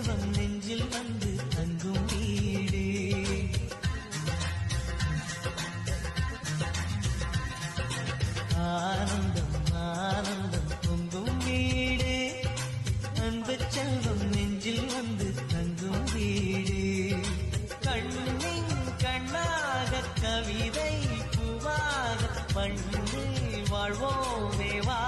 செல்வம் நெஞ்சில் வந்து தங்கும் வீடு. ஆனந்தம் ஆனந்தம் பொங்கும் வீடு. அன்பு செல்வம் நெஞ்சில் வந்து தங்கும் வீடு. கண்ணின் கண்ணாக கவிதை பூவாக மண்ணில் வாழ்வோமே வா.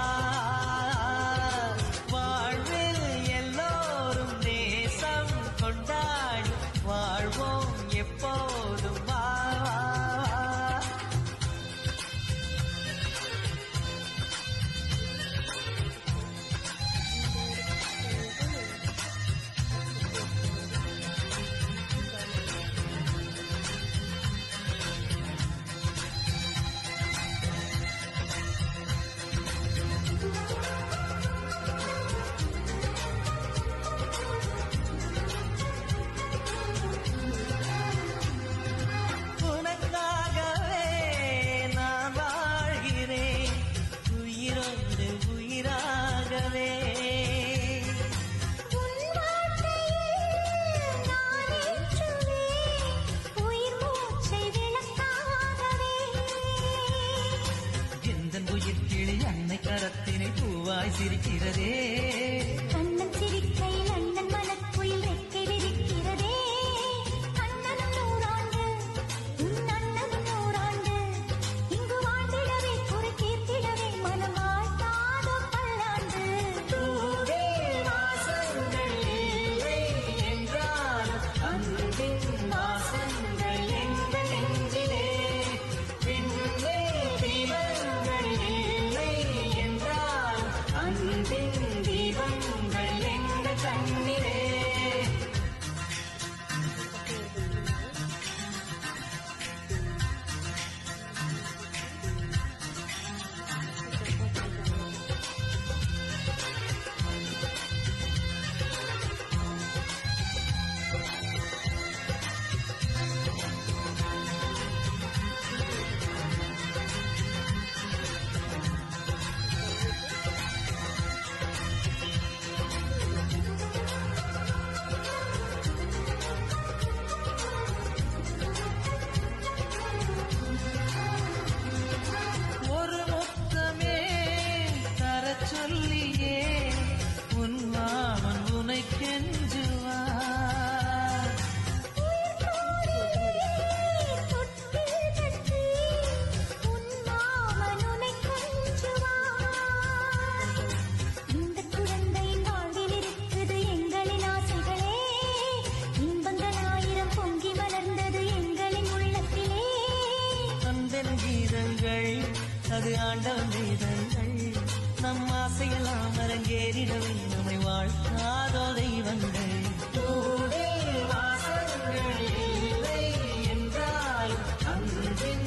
வாழ்வில் எல்லோரும் நேசம் கொண்டாடி வாழ்வோம் எப்போதும் வா. அன்னை கரத்தினை பூவாய் சிரிக்கிறதே. அண்ணன் சிரிக்கையில் அண்ணன் மனக்குயில் ரெக்கை விரிக்கிறதே. அண்ணனும் நூறாண்டு உன் அண்ணனும் நூறாண்டு இங்கு வாழ்ந்திடவே குறை தீர்த்திடவே மனம் வாழ்த்தாதோ பல்லாண்டு. வாசங்கள் இல்லை என்றால் அன்பின் வாசங்கள் எங்கள் நெஞ்சிலே. பின்னே தீபங்கள் இல்லை என்றால் அன்பின் தீபங்கள் எங்கள் கண்ணிலே. ஒரு முத்தமே தரச் சொல்லியே உன் மாமன் உனை கெஞ்சுவார். இந்த குழந்தையின் வாழ்வில் இருக்குது எங்களின் ஆசைகளே. இன்பங்கள் ஆயிரம் பொங்கி மலர்ந்தது எங்களின் உள்ளத்திலே. அன்பென் கீதங்கள் அது ஆண்டவன் வேதங்கள். நம் ஆசையெல்லாம் அரங்கேறிடவே நம்மை வாழ்த்தாதோ தெய்வங்கள். வாசங்கள் இல்லை என்றால் அன்பின்